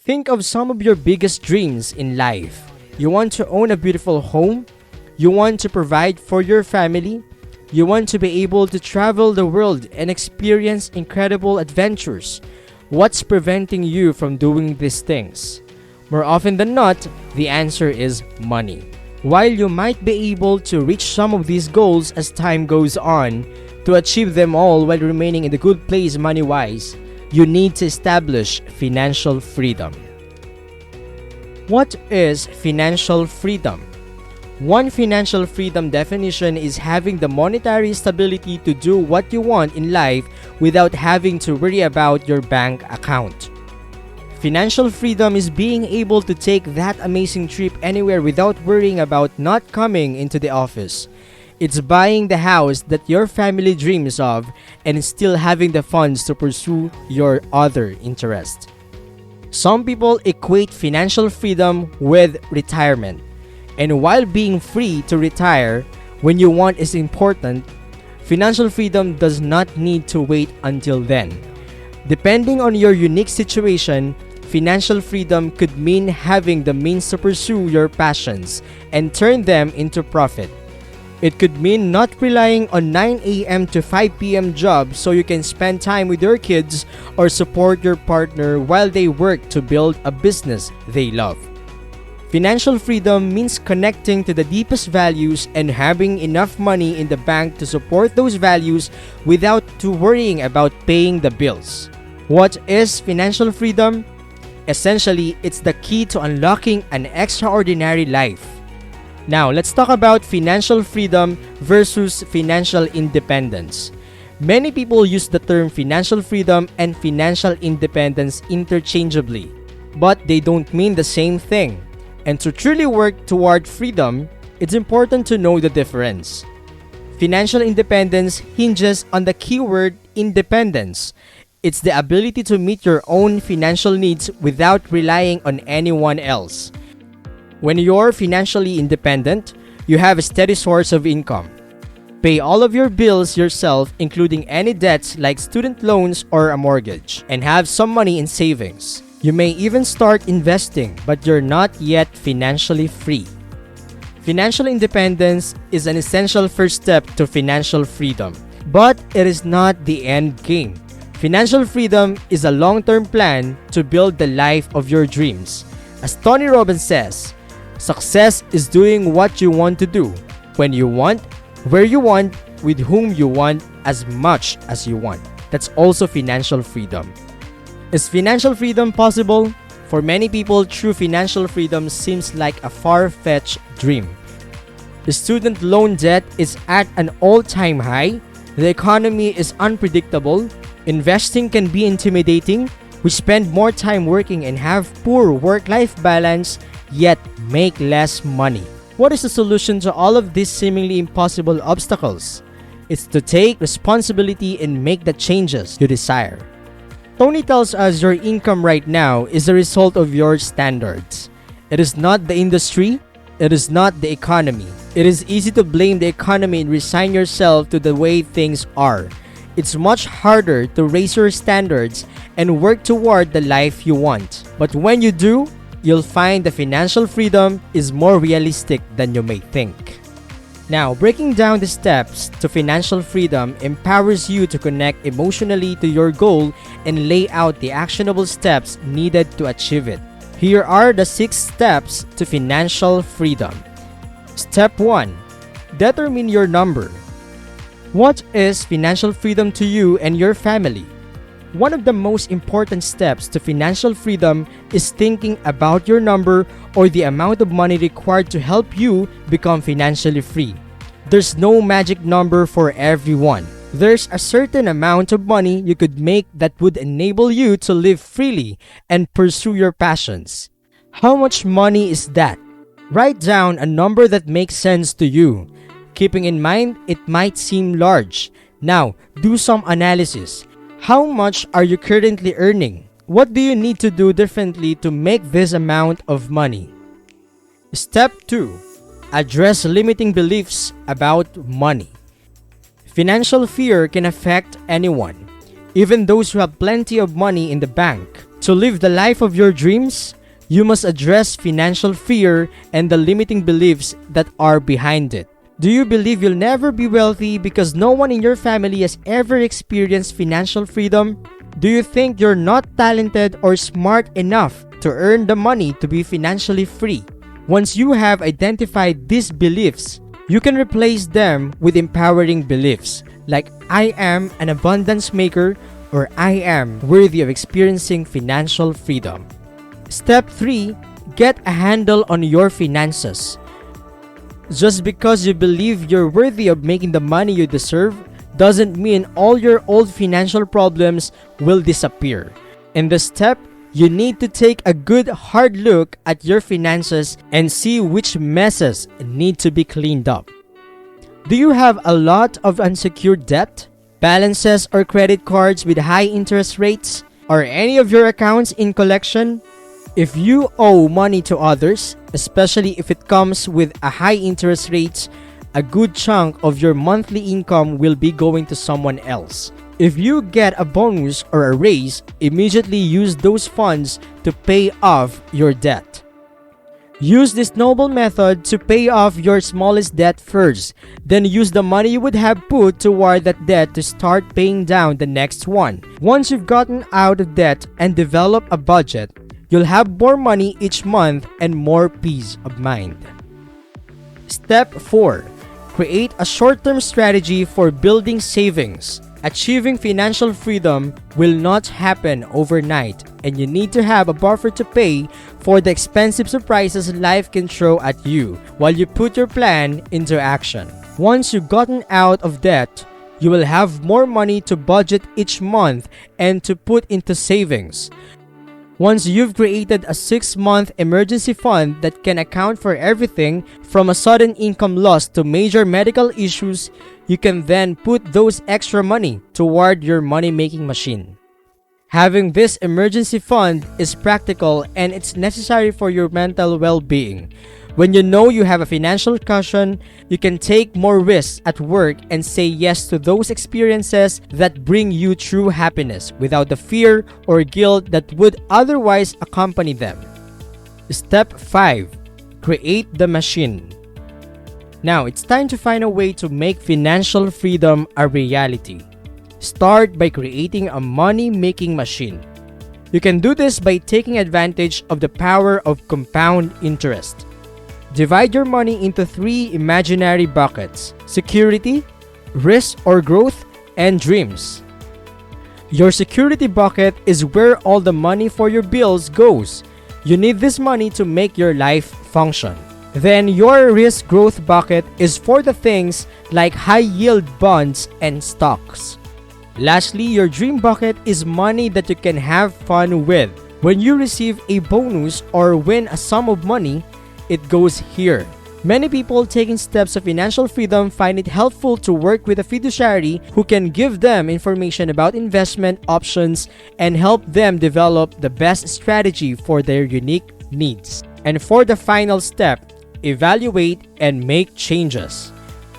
Think of some of your biggest dreams in life. You want to own a beautiful home? You want to provide for your family? You want to be able to travel the world and experience incredible adventures? What's preventing you from doing these things? More often than not, the answer is money. While you might be able to reach some of these goals as time goes on, to achieve them all while remaining in the good place money-wise, you need to establish financial freedom. What is financial freedom? One financial freedom definition is having the monetary stability to do what you want in life without having to worry about your bank account. Financial freedom is being able to take that amazing trip anywhere without worrying about not coming into the office. It's buying the house that your family dreams of and still having the funds to pursue your other interest. Some people equate financial freedom with retirement. And while being free to retire when you want is important, financial freedom does not need to wait until then. Depending on your unique situation, financial freedom could mean having the means to pursue your passions and turn them into profit. It could mean not relying on 9 a.m. to 5 p.m. jobs so you can spend time with your kids or support your partner while they work to build a business they love. Financial freedom means connecting to the deepest values and having enough money in the bank to support those values without worrying about paying the bills. What is financial freedom? Essentially, it's the key to unlocking an extraordinary life. Now, let's talk about financial freedom versus financial independence. Many people use the term financial freedom and financial independence interchangeably, but they don't mean the same thing. And to truly work toward freedom, it's important to know the difference. Financial independence hinges on the keyword independence. It's the ability to meet your own financial needs without relying on anyone else. When you're financially independent, you have a steady source of income. Pay all of your bills yourself, including any debts like student loans or a mortgage, and have some money in savings. You may even start investing, but you're not yet financially free. Financial independence is an essential first step to financial freedom, but it is not the end game. Financial freedom is a long-term plan to build the life of your dreams. As Tony Robbins says, success is doing what you want to do, when you want, where you want, with whom you want, as much as you want. That's also financial freedom. Is financial freedom possible? For many people, true financial freedom seems like a far-fetched dream. The student loan debt is at an all-time high. The economy is unpredictable. Investing can be intimidating. We spend more time working and have poor work-life balance, yet make less money. What is the solution to all of these seemingly impossible obstacles? It's to take responsibility and make the changes you desire. Tony tells us your income right now is the result of your standards. It is not the industry. It is not the economy. It is easy to blame the economy and resign yourself to the way things are. It's much harder to raise your standards and work toward the life you want. But when you do, you'll find the financial freedom is more realistic than you may think. Now, breaking down the steps to financial freedom empowers you to connect emotionally to your goal and lay out the actionable steps needed to achieve it. Here are the 6 steps to financial freedom. Step 1. Determine your number. What is financial freedom to you and your family? One of the most important steps to financial freedom is thinking about your number or the amount of money required to help you become financially free. There's no magic number for everyone. There's a certain amount of money you could make that would enable you to live freely and pursue your passions. How much money is that? Write down a number that makes sense to you. Keeping in mind, it might seem large. Now, do some analysis. How much are you currently earning? What do you need to do differently to make this amount of money? Step 2. Address limiting beliefs about money. Financial fear can affect anyone, even those who have plenty of money in the bank. To live the life of your dreams, you must address financial fear and the limiting beliefs that are behind it. Do you believe you'll never be wealthy because no one in your family has ever experienced financial freedom? Do you think you're not talented or smart enough to earn the money to be financially free? Once you have identified these beliefs, you can replace them with empowering beliefs like I am an abundance maker or I am worthy of experiencing financial freedom. Step 3. Get a handle on your finances. Just because you believe you're worthy of making the money you deserve doesn't mean all your old financial problems will disappear. In this step, you need to take a good hard look at your finances and see which messes need to be cleaned up. Do you have a lot of unsecured debt, balances or credit cards with high interest rates? Are any of your accounts in collection? If you owe money to others, especially if it comes with a high interest rate, a good chunk of your monthly income will be going to someone else. If you get a bonus or a raise, immediately use those funds to pay off your debt. Use this noble method to pay off your smallest debt first, then use the money you would have put toward that debt to start paying down the next one. Once you've gotten out of debt and develop a budget, you'll have more money each month and more peace of mind. Step 4. Create a short-term strategy for building savings. Achieving financial freedom will not happen overnight, and you need to have a buffer to pay for the expensive surprises life can throw at you while you put your plan into action. Once you've gotten out of debt, you will have more money to budget each month and to put into savings. Once you've created a 6-month emergency fund that can account for everything from a sudden income loss to major medical issues, you can then put those extra money toward your money-making machine. Having this emergency fund is practical and it's necessary for your mental well-being. When you know you have a financial cushion, you can take more risks at work and say yes to those experiences that bring you true happiness without the fear or guilt that would otherwise accompany them. Step 5. Create the machine. Now, it's time to find a way to make financial freedom a reality. Start by creating a money-making machine. You can do this by taking advantage of the power of compound interest. Divide your money into 3 imaginary buckets: security, risk or growth, and dreams. Your security bucket is where all the money for your bills goes. You need this money to make your life function. Then your risk growth bucket is for the things like high-yield bonds and stocks. Lastly, your dream bucket is money that you can have fun with. When you receive a bonus or win a sum of money, it goes here. Many people taking steps of financial freedom find it helpful to work with a fiduciary who can give them information about investment options and help them develop the best strategy for their unique needs. And for the final step, evaluate and make changes.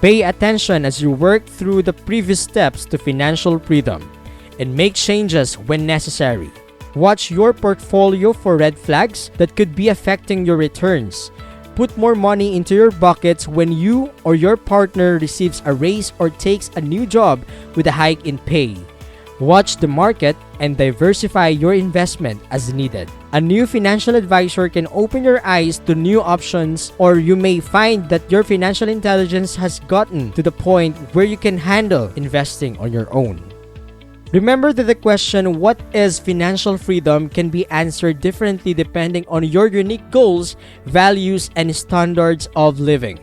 Pay attention as you work through the previous steps to financial freedom and make changes when necessary. Watch your portfolio for red flags that could be affecting your returns. Put more money into your buckets when you or your partner receives a raise or takes a new job with a hike in pay. Watch the market and diversify your investment as needed. A new financial advisor can open your eyes to new options, or you may find that your financial intelligence has gotten to the point where you can handle investing on your own. Remember that the question, what is financial freedom, can be answered differently depending on your unique goals, values, and standards of living.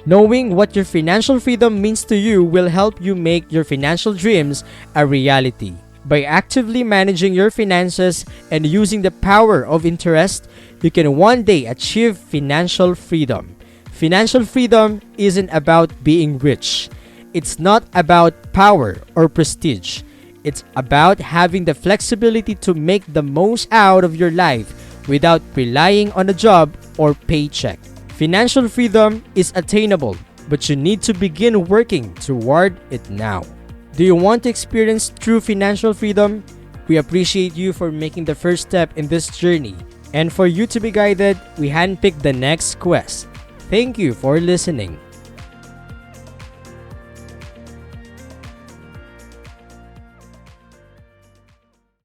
Knowing what your financial freedom means to you will help you make your financial dreams a reality. By actively managing your finances and using the power of interest, you can one day achieve financial freedom. Financial freedom isn't about being rich. It's not about power or prestige. It's about having the flexibility to make the most out of your life without relying on a job or paycheck. Financial freedom is attainable, but you need to begin working toward it now. Do you want to experience true financial freedom? We appreciate you for making the first step in this journey. And for you to be guided, we handpick the next quest. Thank you for listening.